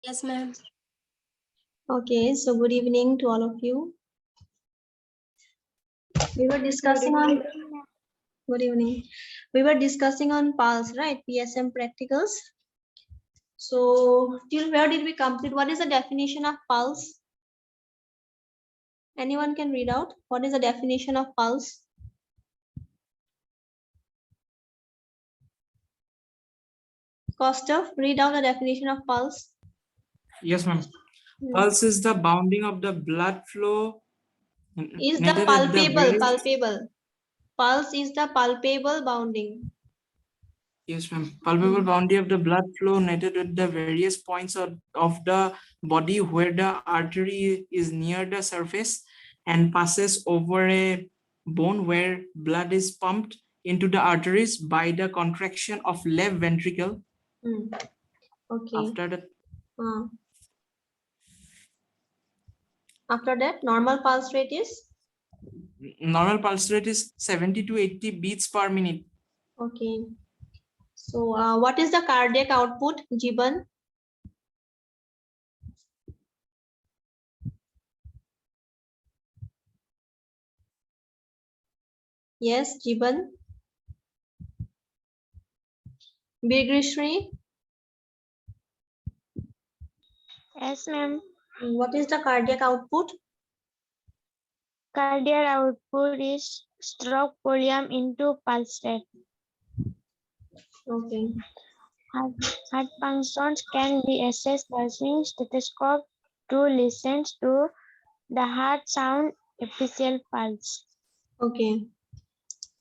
Yes, ma'am. Okay, so good evening to all of you. We were discussing on good evening. We were discussing on pulse, right? PSM practicals. So till where did we complete? What is the definition of pulse? Anyone can read out? What is the definition of pulse? Kostov, read out the definition of pulse. Yes, ma'am. Pulse is the bounding of the blood flow. Is the needed at palpable, various- palpable. Pulse is the palpable bounding. Yes, ma'am. Palpable boundary of the blood flow netted at the various points of the body where the artery is near the surface and passes over a bone where blood is pumped into the arteries by the contraction of left ventricle. Okay. After that, normal pulse rate is? Normal pulse rate is 70 to 80 beats per minute. Okay. So what is the cardiac output, Jiban? Yes, Jiban. Birgrishri. Yes, ma'am. What is the cardiac output? Cardiac output is stroke volume into pulse rate. Okay. Heart functions can be assessed by using stethoscope to listen to the heart sound epithelial pulse. Okay.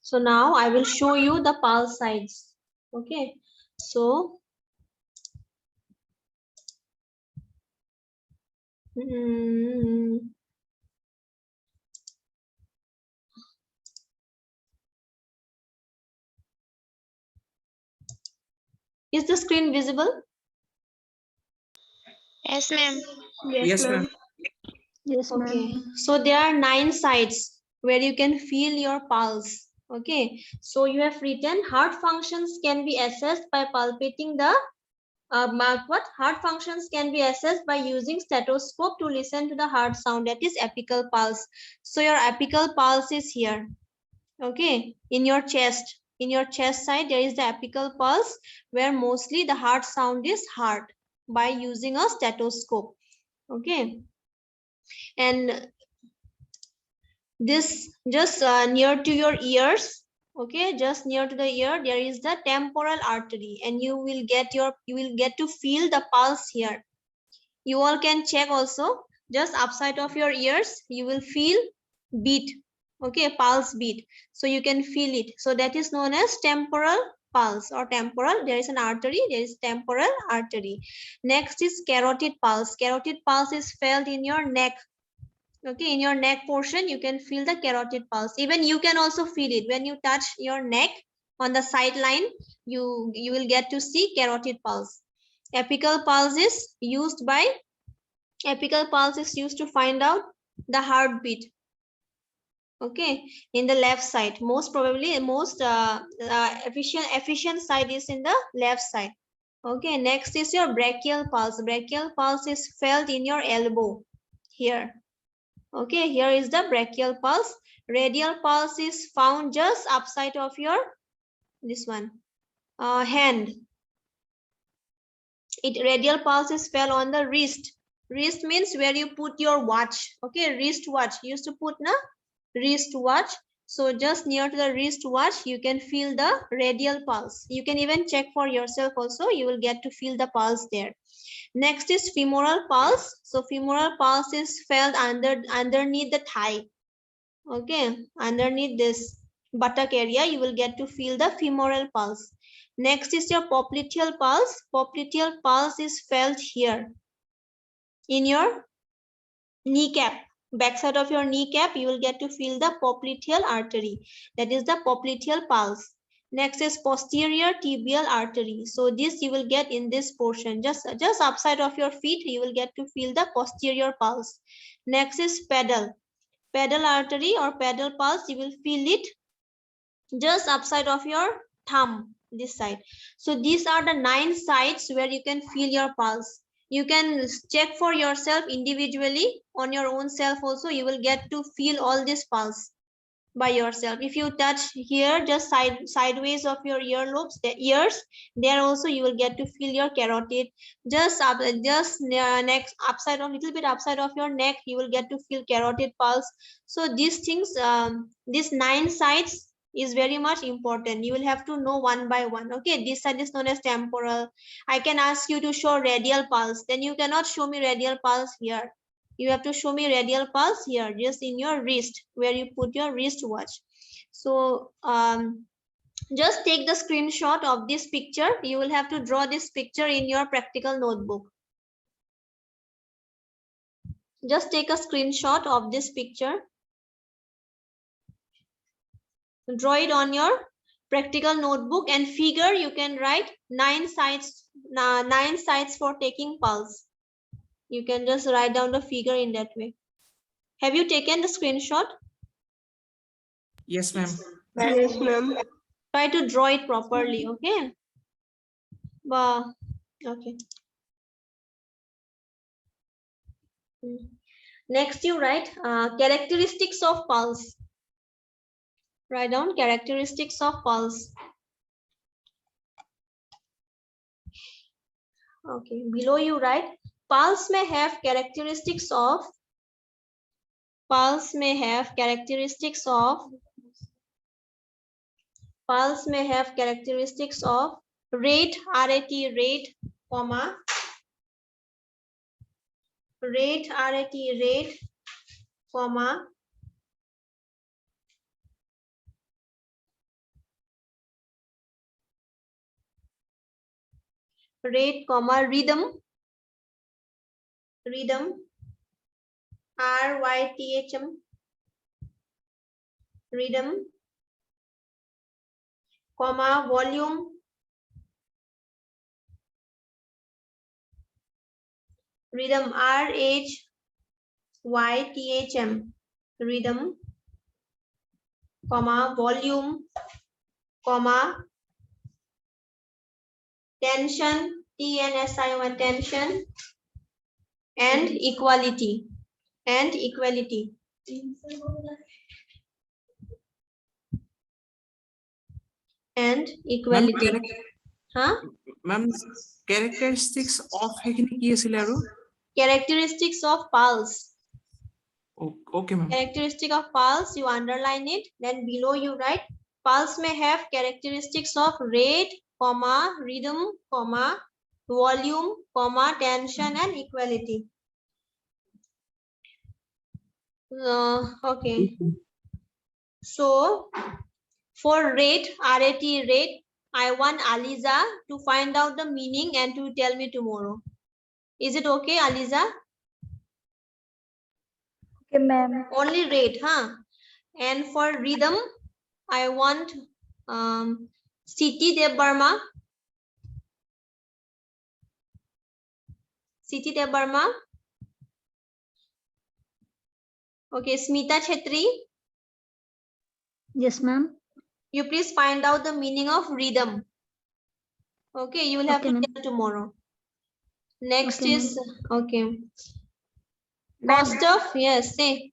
So now I will show you the pulse sides. Okay. So is the screen visible? Yes, ma'am. Yes, ma'am. Yes, okay. So there are 9 sides where you can feel your pulse. Okay. So you have written heart functions can be assessed by palpating the heart functions can be assessed by using stethoscope to listen to the heart sound, that is apical pulse. So your apical pulse is here. Okay, in your chest side there is the apical pulse where mostly the heart sound is heard by using a stethoscope. Okay, and this just near to your ears, okay, just near to the ear there is the temporal artery, and you will get to feel the pulse here. You all can check also, just upside of your ears you will feel beat. Okay, pulse beat, so you can feel it. So that is known as temporal pulse or temporal. There is an artery, there is temporal artery. Next is carotid pulse. Carotid pulse is felt in your neck. Okay, in your neck portion you can feel the carotid pulse. Even you can also feel it when you touch your neck on the sideline. You will get to see carotid pulse. Apical pulse is used to find out the heartbeat. Okay, in the left side, most probably most efficient side is in the left side. Okay, next is your brachial pulse. Brachial pulse is felt in your elbow here. Okay, here is the brachial pulse. Radial pulse is found just upside of your hand. Radial pulse is felt on the wrist. Wrist means where you put your watch. Okay, wrist watch. You used to put na wrist watch. So just near to the wrist watch, you can feel the radial pulse. You can even check for yourself also. You will get to feel the pulse there. Next is femoral pulse. So femoral pulse is felt underneath the thigh. Okay, underneath this buttock area, you will get to feel the femoral pulse. Next is your popliteal pulse. Popliteal pulse is felt here in your kneecap. Backside of your kneecap, you will get to feel the popliteal artery. That is the popliteal pulse. Next is posterior tibial artery. So this you will get in this portion. Just upside of your feet, you will get to feel the posterior pulse. Next is pedal. Pedal artery or pedal pulse, you will feel it just upside of your thumb, this side. So these are the 9 sides where you can feel your pulse. You can check for yourself individually on your own self also. You will get to feel all this pulse by yourself. If you touch here, just sideways of your earlobes, the ears, there also you will get to feel your carotid. Just next upside of little bit upside of your neck, you will get to feel carotid pulse. So these things, these 9 sides is very much important. You will have to know one by one. Okay, this side is known as temporal. I can ask you to show radial pulse, then you cannot show me radial pulse here. You have to show me radial pulse here, just in your wrist, where you put your wristwatch. So just take the screenshot of this picture. You will have to draw this picture in your practical notebook. Just take a screenshot of this picture. Draw it on your practical notebook, and figure you can write 9 sides for taking pulse. You can just write down the figure in that way. Have you taken the screenshot? Yes, ma'am. Yes, ma'am. Try to draw it properly, okay? Okay. Next, you write characteristics of pulse. Write down characteristics of pulse. Okay, below you write pulse may have characteristics of pulse may have characteristics of rate, RAT, rate, comma, rate, RAT, rate, comma, rate, comma, rhythm, RYTHM, rhythm, comma, volume, rhythm, RHYTHM, rhythm, comma, volume, comma, tension, TNSION, tension, and equality, Ma'am, Huh? ma'am, characteristics of এখানে কি আছিল আৰু? Characteristics of pulse. Okay, ma'am. Characteristic of pulse, you underline it, then below you write pulse may have characteristics of rate, comma, rhythm, comma, volume, comma, tension, and equality. Okay, so for rate, RAT, rate, I want Aliza to find out the meaning and to tell me tomorrow. Is it okay, Aliza? Okay, ma'am. Only rate, huh? And for rhythm, I want Siti Dev Barma. Okay, Smita Chetri. Yes, ma'am. You please find out the meaning of rhythm. Okay, you will have Okay, to ma'am. tell tomorrow. Next Okay, is okay. Ma'am. Cost of, yes, say.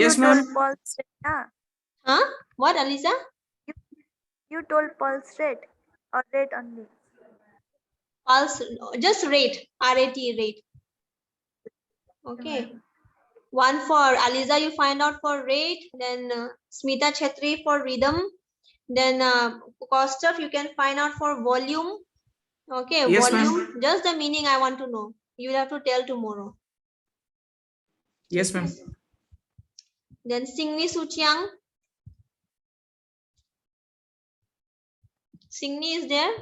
Yes, ma'am. Pulse rate, huh? Huh? What, Alisa? You told pulse rate or rate only? Pulse, just rate, RAT, rate. Okay. One for Aliza, you find out for rate, then Smita Chetri for rhythm, then Kostov, you can find out for volume. Okay, Yes, volume, ma'am. just the meaning I want to know. You will have to tell tomorrow. Yes, ma'am. Then Singni Suchiang. Singni is there?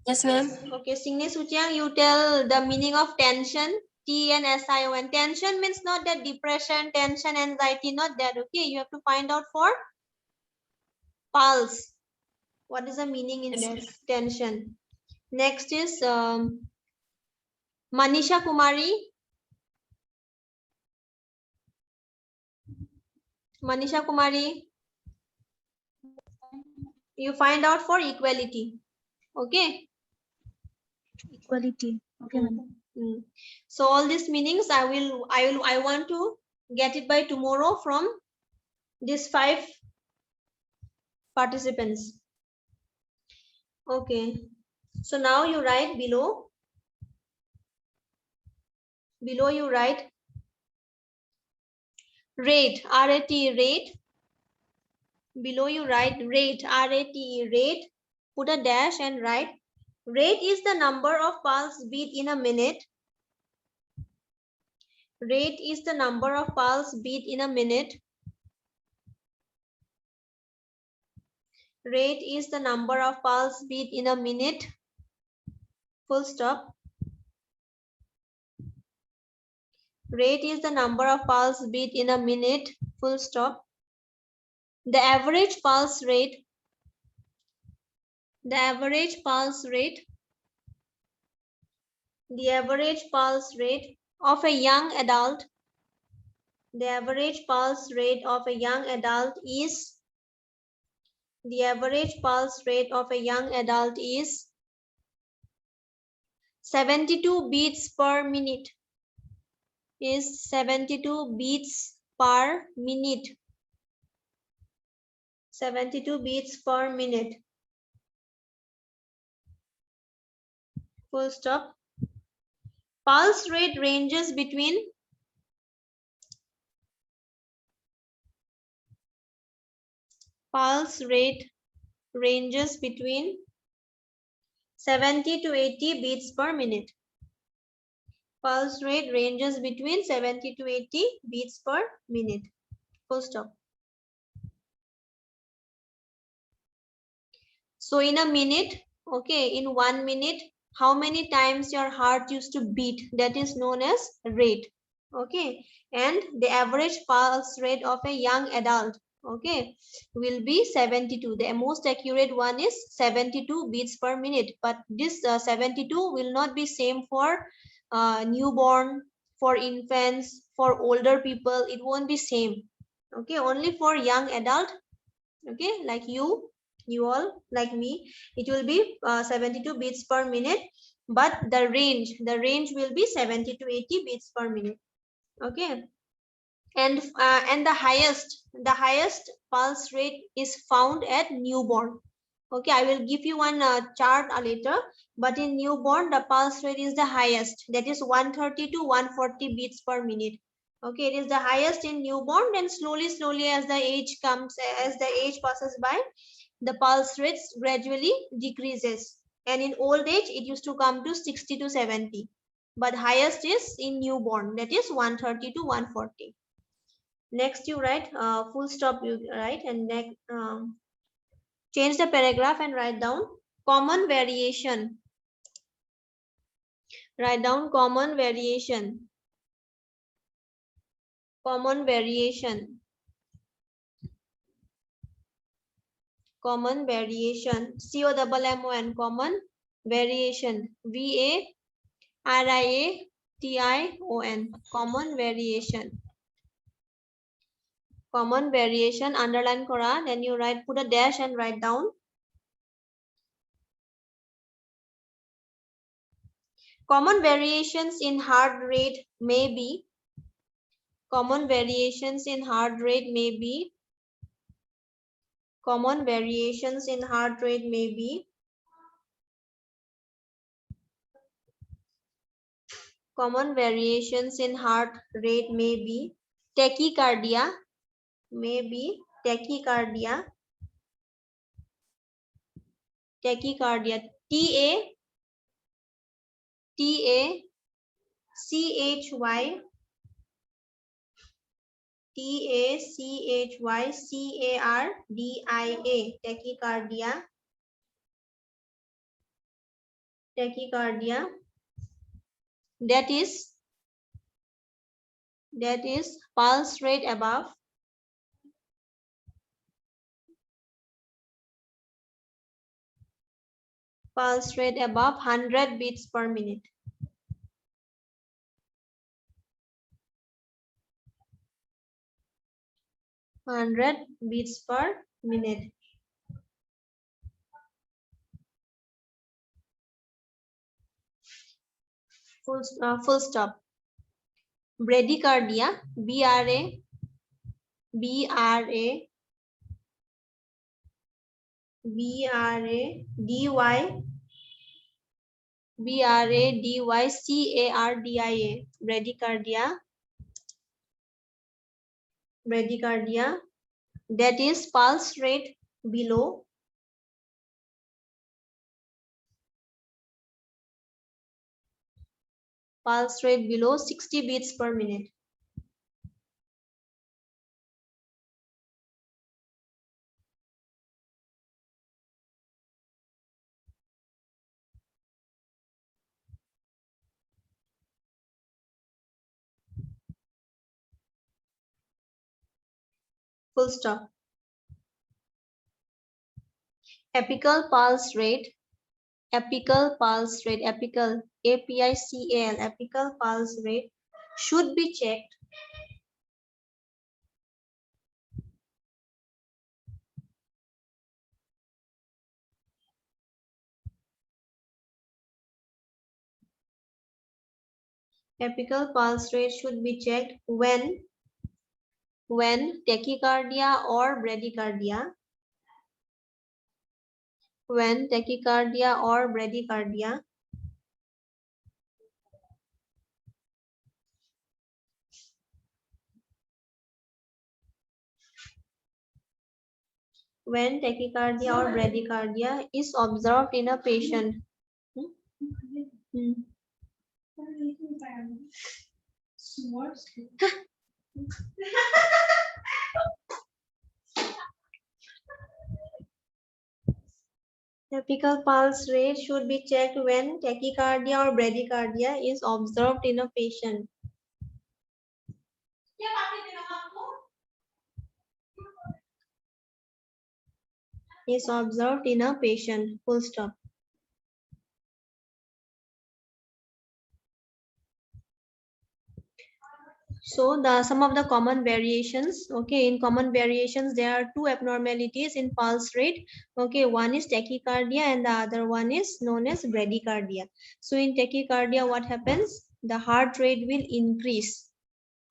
Yes, ma'am. Okay, Singni Suchiang, you tell the meaning of tension. TNSION. Tension means not that depression, tension, anxiety, not that. Okay, you have to find out for pulse. What is the meaning in that? Tension. Next is Manisha Kumari. Manisha Kumari. You find out for equality. Okay. Equality. Okay, madam. So all these meanings I want to get it by tomorrow from these 5 participants. Okay. So now you write below. Below you write rate, R-A-T, rate. Below you write rate, R-A-T, rate. Put a dash and write rate is the number of pulse beat in a minute. Rate is the number of pulse beat in a minute. Rate is the number of pulse beat in a minute. Full stop. Rate is the number of pulse beat in a minute. Full stop. The average pulse rate. The average pulse rate. The average pulse rate of a young adult. The average pulse rate of a young adult is. The average pulse rate of a young adult is 72 beats per minute. Is 72 beats per minute. 72 beats per minute. Full stop. Pulse rate ranges between pulse rate ranges between 70 to 80 beats per minute. Pulse rate ranges between 70 to 80 beats per minute. Full stop. So in a minute, okay, in 1 minute, how many times your heart used to beat? That is known as rate. Okay, and the average pulse rate of a young adult, okay, will be 72. The most accurate one is 72 beats per minute, but this 72 will not be same for newborn, for infants, for older people. It won't be same. Okay, only for young adult, okay, like you all, like me, it will be 72 beats per minute, but the range will be 70 to 80 beats per minute. Okay, and the highest pulse rate is found at newborn. Okay, I will give you one chart later, but in newborn the pulse rate is the highest, that is 130 to 140 beats per minute. Okay, it is the highest in newborn, and slowly as the age passes by, the pulse rates gradually decreases, and in old age it used to come to 60 to 70, but highest is in newborn, that is 130 to 140. Next you write full stop, you write, and next change the paragraph and write down common variation. Write down common variation. Common variation. Common variation. COMMON. Common variation. VARIATION. Common variation. Common variation. Underline kora. Then you write, put a dash and write down. Common variations in heart rate may be. Common variations in heart rate may be. Common variations in heart rate may be. Common variations in heart rate may be tachycardia. May be tachycardia. Tachycardia. TACHY. TACHYCARDIA. Tachycardia. Tachycardia. That is pulse rate above. Pulse rate above 100 beats per minute. 100 beats per minute. full stop. Bradycardia, B-R-A-D-Y, B-R-A-D-Y-C-A-R-D-I-A, bradycardia, that is pulse rate below 60 beats per minute. Full stop. Apical pulse rate, apical, A-P-I-C-A-L, apical pulse rate should be checked when tachycardia or bradycardia, when bradycardia is observed in a patient. Apical pulse rate should be checked when tachycardia or bradycardia is observed in a patient. Is observed in a patient. Full stop. So some of the common variations, okay, in common variations there are two abnormalities in pulse rate, okay, one is tachycardia and the other one is known as bradycardia. So in tachycardia what happens, the heart rate will increase,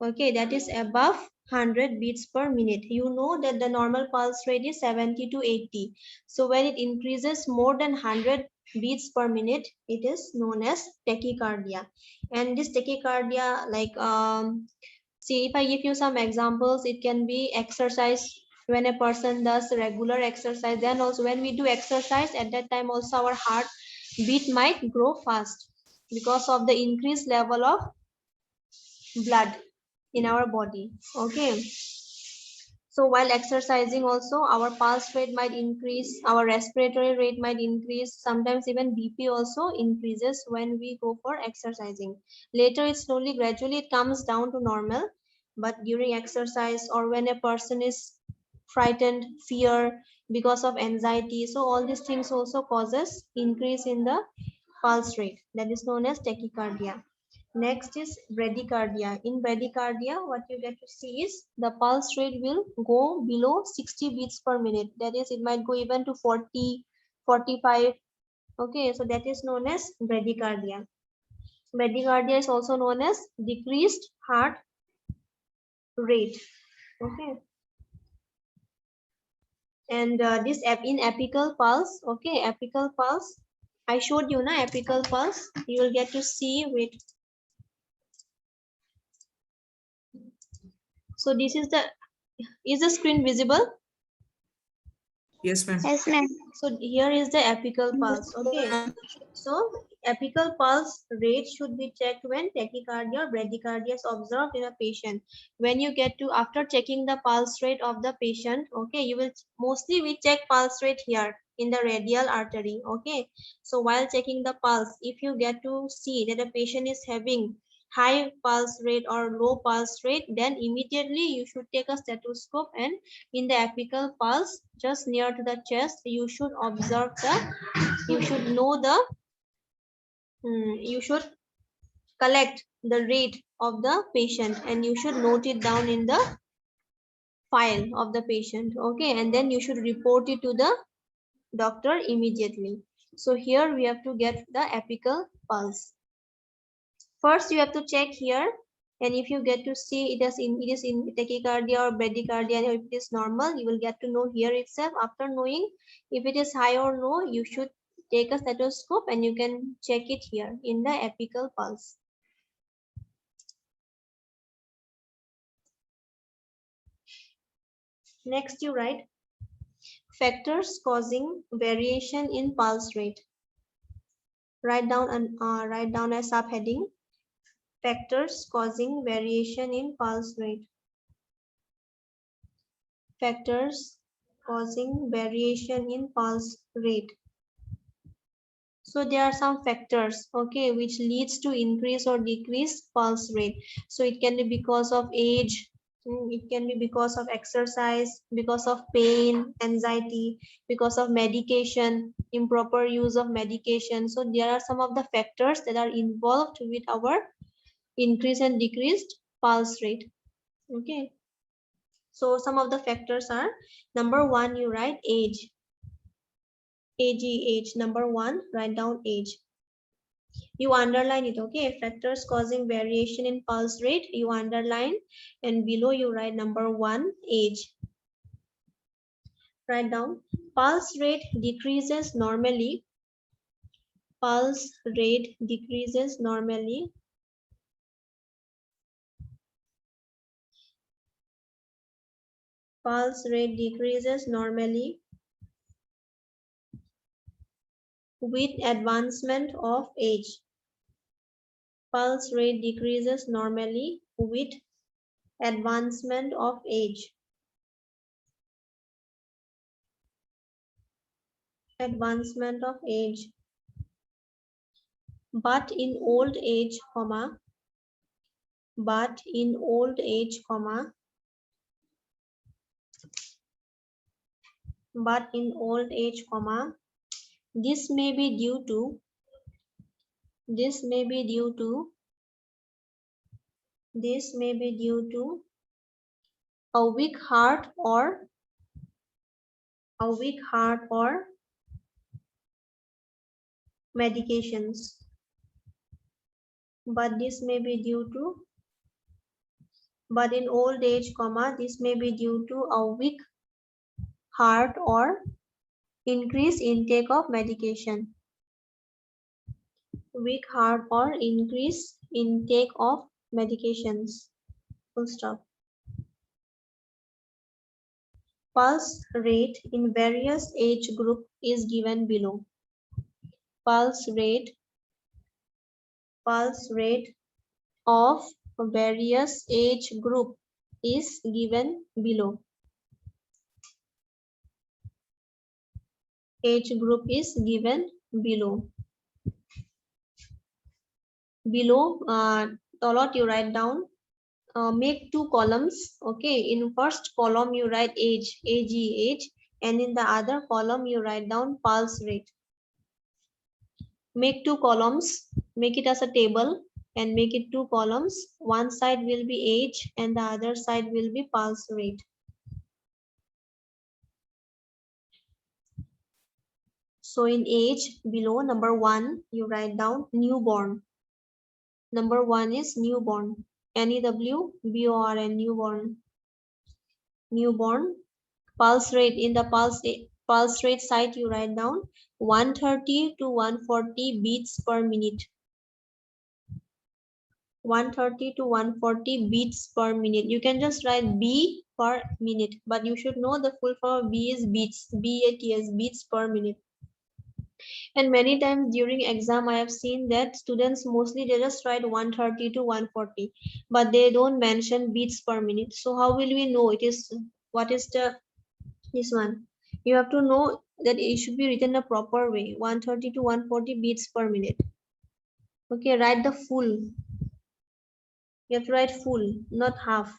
okay, that is above 100 beats per minute. You know that the normal pulse rate is 70 to 80. So when it increases more than 100 beats per minute, it is known as tachycardia. And this tachycardia, like see, if I give you some examples, it can be exercise. When a person does regular exercise, then also when we do exercise, at that time also our heart beat might grow fast because of the increased level of blood in our body, okay. So while exercising also our pulse rate might increase, our respiratory rate might increase, sometimes even BP also increases when we go for exercising. Later it slowly gradually it comes down to normal, but during exercise or when a person is frightened, fear because of anxiety, so all these things also causes increase in the pulse rate, that is known as tachycardia. Next is bradycardia. In bradycardia, what you get to see is the pulse rate will go below 60 beats per minute. That is, it might go even to 40, 45. Okay, so that is known as bradycardia. Bradycardia is also known as decreased heart rate. Okay. And this in apical pulse, okay, apical pulse. I showed you na apical pulse. You will get to see with. So this is the screen visible? Yes, ma'am. Yes, ma'am. So here is the apical pulse, okay. So apical pulse rate should be checked when tachycardia or bradycardia is observed in a patient. When you get to, after checking the pulse rate of the patient, okay, you will mostly we check pulse rate here in the radial artery, okay. So while checking the pulse, if you get to see that a patient is having high pulse rate or low pulse rate, then immediately you should take a stethoscope and in the apical pulse just near to the chest you should observe you should know the you should collect the rate of the patient and you should note it down in the file of the patient, okay, and then you should report it to the doctor immediately. So here we have to get the apical pulse. First, you have to check here, and if you get to see it is in tachycardia or bradycardia, and if it is normal, you will get to know here itself. After knowing if it is high or low, you should take a stethoscope and you can check it here in the apical pulse. Next, you write factors causing variation in pulse rate. Write down a subheading: factors causing variation in pulse rate. Factors causing variation in pulse rate. So there are some factors, okay, which leads to increase or decrease pulse rate. So it can be because of age, it can be because of exercise, because of pain, anxiety, because of medication, improper use of medication. So there are some of the factors that are involved with our increase and decreased pulse rate. Okay. So some of the factors are, number one, you write age. Age, number one, write down age. You underline it, okay? Factors causing variation in pulse rate, you underline, and below you write number one, age. Write down, pulse rate decreases normally. Pulse rate decreases normally. Pulse rate decreases normally with advancement of age. Pulse rate decreases normally with advancement of age. Advancement of age. But in old age, comma, but in old age, comma, but in old age, comma, this may be due to, this may be due to, this may be due to a weak heart or medications. But this may be due to, but in old age, comma, this may be due to a weak heart or increased intake of medication. Weak heart or increased intake of medications. Full stop. Pulse rate in various age group is given below. Pulse rate of various age group is given below. Age group is given below. Below, Tolot, you write down, make two columns. Okay, in first column you write age, age, and in the other column you write down pulse rate. Make two columns, make it as a table and make it two columns. One side will be age and the other side will be pulse rate. So in age, below number one, you write down newborn. Number one is newborn. NEWBORN, newborn. Newborn. Pulse rate, in the pulse rate side you write down 130 to 140 beats per minute. 130 to 140 beats per minute. You can just write B per minute, but you should know the full form of B is beats, BATS, beats per minute. And many times during exam, I have seen that students mostly they just write 130 to 140, but they don't mention beats per minute. So how will we know it is, what is the, this one? You have to know that it should be written a proper way, 130 to 140 beats per minute. Okay, write the full. You have to write full, not half.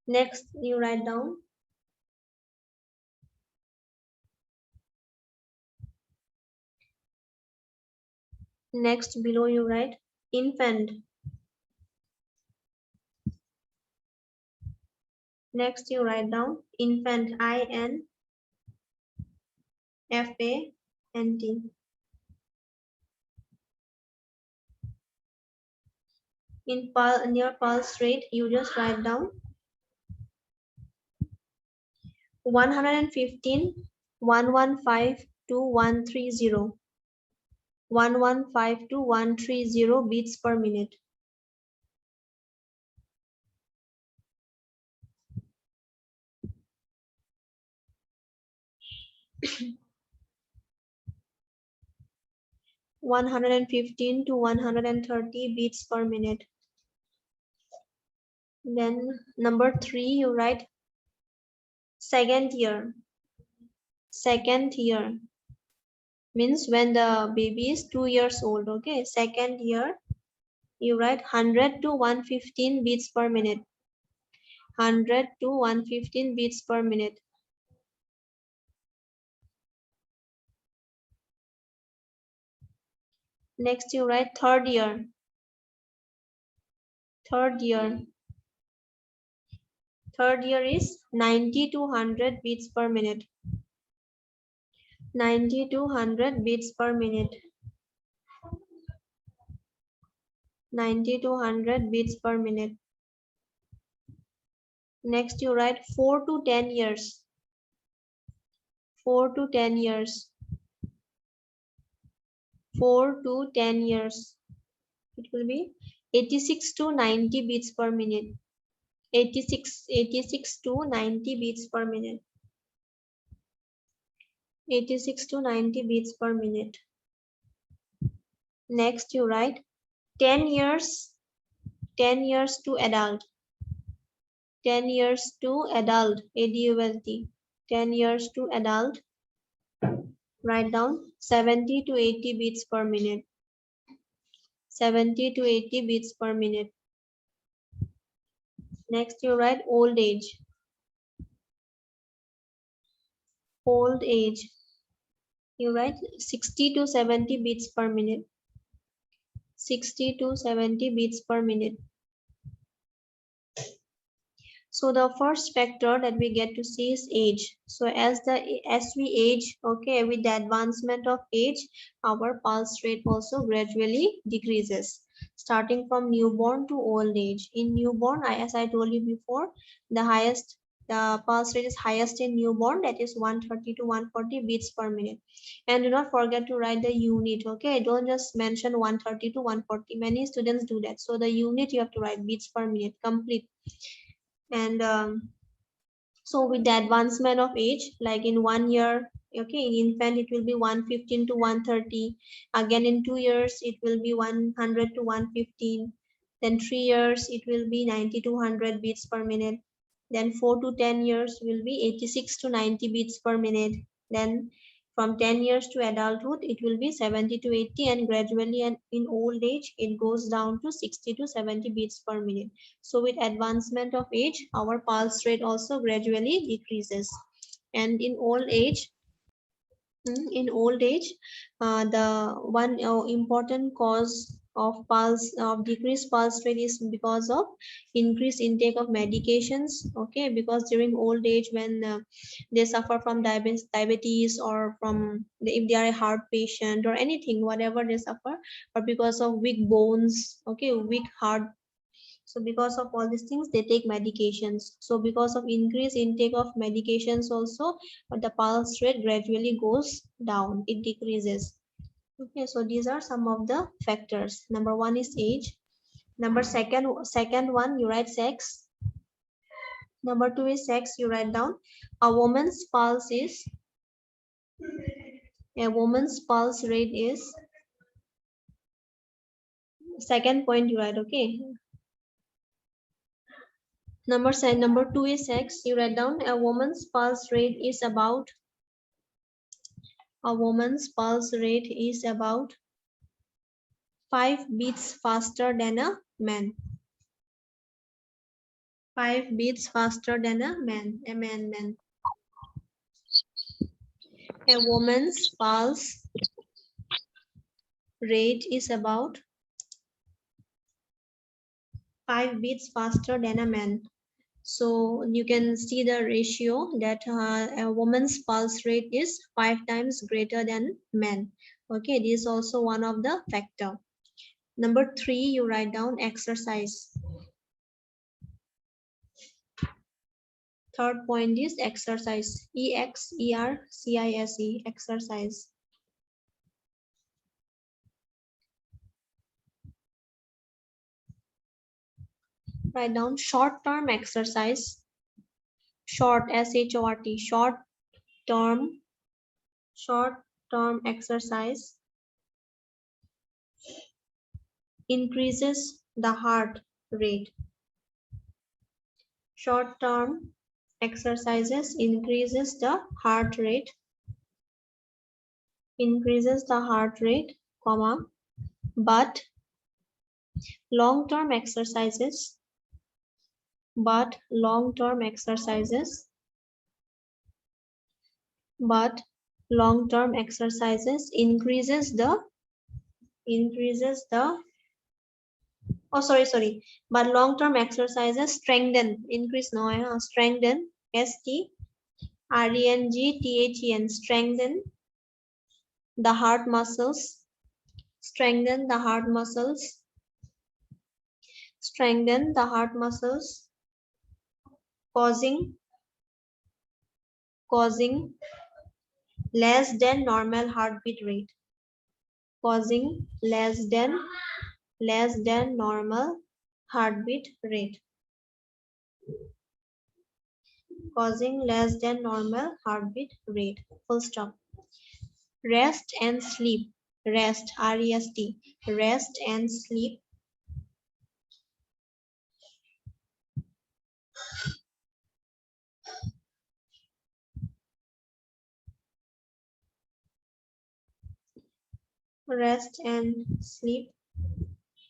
Next, you write down next, below you write infant. Next, you write down infant, INFANT. in your pulse rate, you just write down 115, 115 to 130. 115 to 130 beats per minute. One hundred and 15 to 130 beats per minute. Then number 3, you write second year. Second year means when the baby is 2 years old. Okay, second year, you write 100 to 115 beats per minute. 100 to 115 beats per minute. Next, you write third year. Third year. Third year is 90 to 100 beats per minute. 90 to 100 beats per minute. 90 to 100 beats per minute. Next, you write 4 to 10 years. 4 to 10 years. 4 to 10 years. It will be 86 to 90 beats per minute. 86 to 90 beats per minute. 86 to 90 beats per minute. Next, you write 10 years. 10 years to adult. 10 years to adult. ADULT. 10 years to adult. Write down 70 to 80 beats per minute. 70 to 80 beats per minute. Next, you write old age. Old age. You write 60 to 70 beats per minute. 60 to 70 beats per minute. So the first factor that we get to see is age. So as we age, okay, with the advancement of age, our pulse rate also gradually decreases, starting from newborn to old age. In newborn, as I told you before, the pulse rate is highest in newborn, that is 130 to 140 beats per minute. And do not forget to write the unit, okay? Don't just mention 130 to 140. Many students do that. So the unit you have to write beats per minute, complete. And so with the advancement of age, like in 1 year, okay, in infant it will be 115 to 130. Again in 2 years it will be 100 to 115. Then 3 years it will be 90 to 100 beats per minute. Then 4 to 10 years will be 86 to 90 beats per minute. Then from 10 years to adulthood, it will be 70 to 80, and gradually and in old age, it goes down to 60 to 70 beats per minute. So with advancement of age, our pulse rate also gradually decreases. And in old age, the one important cause of decreased pulse rate is because of increased intake of medications. Okay, because during old age, when they suffer from diabetes, or from if they are a heart patient or anything, whatever they suffer, or because of weak bones, okay, weak heart. So because of all these things, they take medications. So because of increased intake of medications also, the pulse rate gradually goes down, it decreases. Okay, so these are some of the factors. Number 1 is age. Number second one, you write sex. Number 2 is sex, you write down a woman's pulse rate is, second point you write, okay. Number 2 is sex, you write down a woman's pulse rate is about 5 beats faster than a man. 5 beats faster than a man. A woman's pulse rate is about 5 beats faster than a man. So you can see the ratio that a woman's pulse rate is 5 times greater than men. Okay, this is also one of the factor. Number 3, you write down exercise. Third point is exercise. EXERCISE, exercise. Write down short-term exercise. Short, SHORT, short-term exercise increases the heart rate. Short-term exercises increases the heart rate, comma, but long-term exercises increases the but long-term exercises strengthen, strengthen, STRENGTHEN, strengthen the heart muscles, causing less than normal heartbeat rate, causing less than normal heartbeat rate, full stop. Rest and sleep, rest, REST, rest and sleep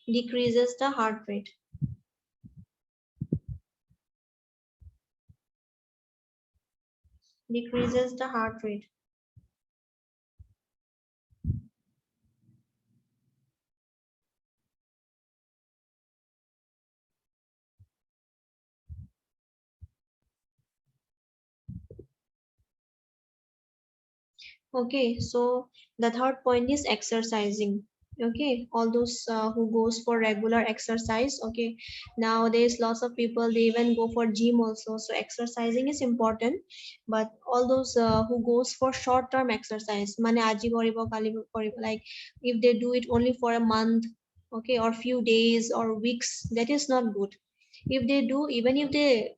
decreases the heart rate. Okay, so the third point is exercising. Okay, all those who goes for regular exercise. Okay, nowadays lots of people, they even go for gym also, so exercising is important. But all those who goes for short term exercise, mane aji koribo, kali koribo, like if they do it only for a month, okay, or few days or weeks, that is not good. If they do, even if they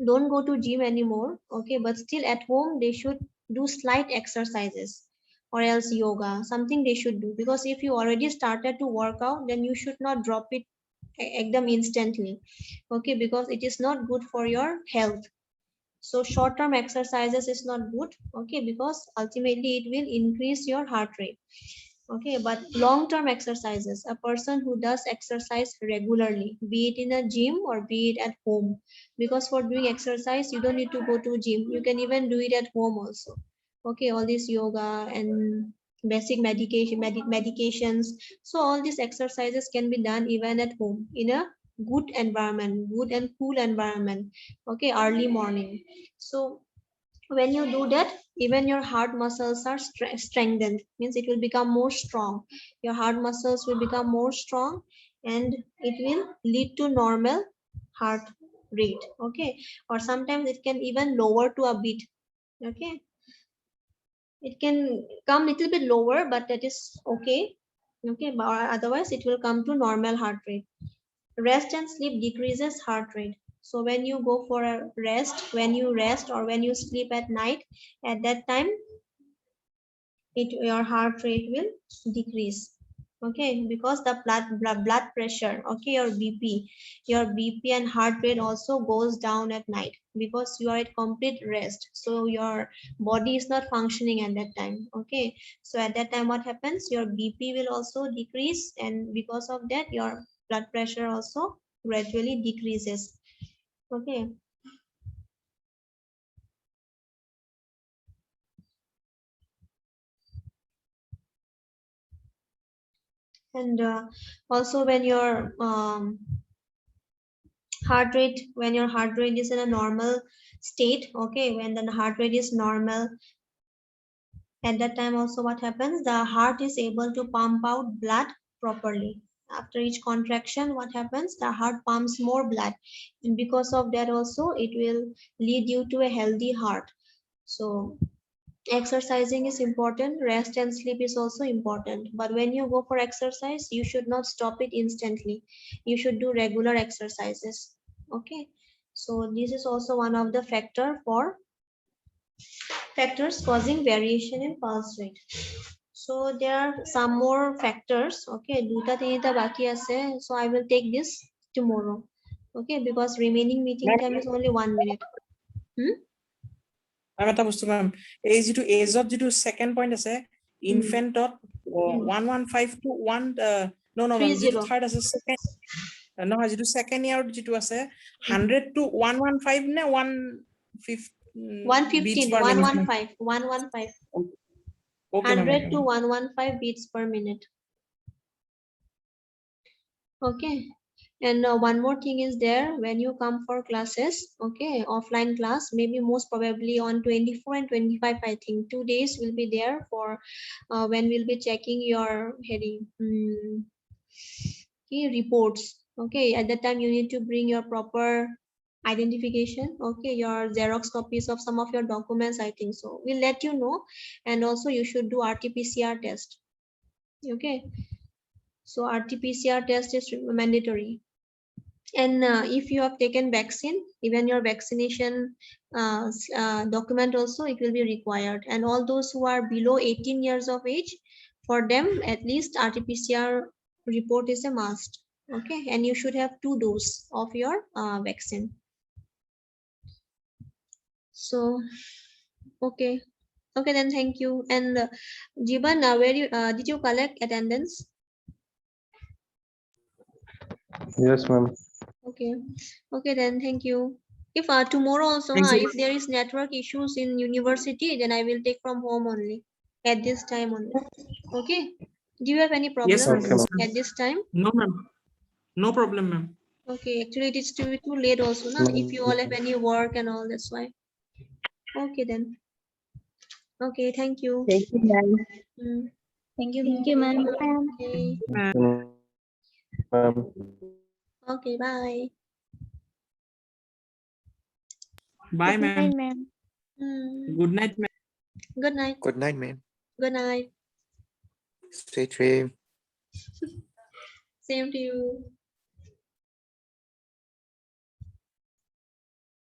don't go to gym anymore, okay, but still at home they should do slight exercises or else yoga, something they should do, because if you already started to work out, then you should not drop it ekdam instantly, okay, because it is not good for your health. So short term exercises is not good, okay, because ultimately it will increase your heart rate. Okay, but long term exercises, a person who does exercise regularly, be it in a gym or be it at home, because for doing exercise you don't need to go to gym, you can even do it at home also. Okay, all this yoga and basic medications, so all these exercises can be done even at home in a good environment, good and cool environment, okay, early morning. So when you do that, even your heart muscles are strengthened, means it will become more strong, your heart muscles will become more strong, and it will lead to normal heart rate, okay, or sometimes it can even lower to a bit, okay, it can come little bit lower, but that is okay, okay, but otherwise it will come to normal heart rate. Rest and sleep decreases heart rate. So when you go for a rest, when you rest or when you sleep at night, at that time your heart rate will decrease, okay, because the blood pressure, okay, your BP and heart rate also goes down at night, because you are at complete rest, so your body is not functioning at that time, okay. So at that time what happens, your BP will also decrease, and because of that your blood pressure also gradually decreases, okay. And also when your when your heart rate is in a normal state, okay, when the heart rate is normal, at that time also what happens, the heart is able to pump out blood properly. After each contraction, what happens? The heart pumps more blood, and because of that also it will lead you to a healthy heart. So exercising is important, rest and sleep is also important, but when you go for exercise you should not stop it instantly. You should do regular exercises. Okay, so this is also one of the factors causing variation in pulse rate. So there are some more factors. Okay, duta tinita baki ase, so I will take this tomorrow. Okay, because remaining meeting time is only 1 minute. I'm at a age to age of the second point as a infant dot 115 to 1 no 30. third as a second no has to second year to as a 100 to 115 ne 115 beats 115, per minute. 115. Okay, 100 to ma'am. 115 beats per minute. Okay, and one more thing is there, when you come for classes, okay, offline class, maybe most probably on 24 and 25, I think 2 days will be there for when we'll be checking your reports. Okay, at that time you need to bring your proper identification, okay, your Xerox copies of some of your documents, I think so. We'll let you know, and also you should do RT-PCR test. Okay, so RT-PCR test is mandatory. And if you have taken vaccine, even your vaccination document also, it will be required. And all those who are below 18 years of age, for them at least RT-PCR report is a must. Okay, and you should have 2 doses of your vaccine. So okay, then thank you. And Jiban, where you did you collect attendance? Yes, ma'am. Okay, then thank you. If tomorrow also Thanks. if there is network issues in university, then I will take from home only at this time only. Okay, do you have any problem Yes, ma'am. Okay, ma'am. at this time? No, ma'am. No problem, ma'am. Okay, actually it is too late also, na? If you all have any work and all, that's why. Okay then. Okay, thank you. Thank you, ma'am. Mm, Thank you, ma'am. okay. Ma'am. Okay, bye. Bye, Good ma'am. night, ma'am. Good night, ma'am. Good night. Good night, ma'am. Good night. Stay dream. Same to you.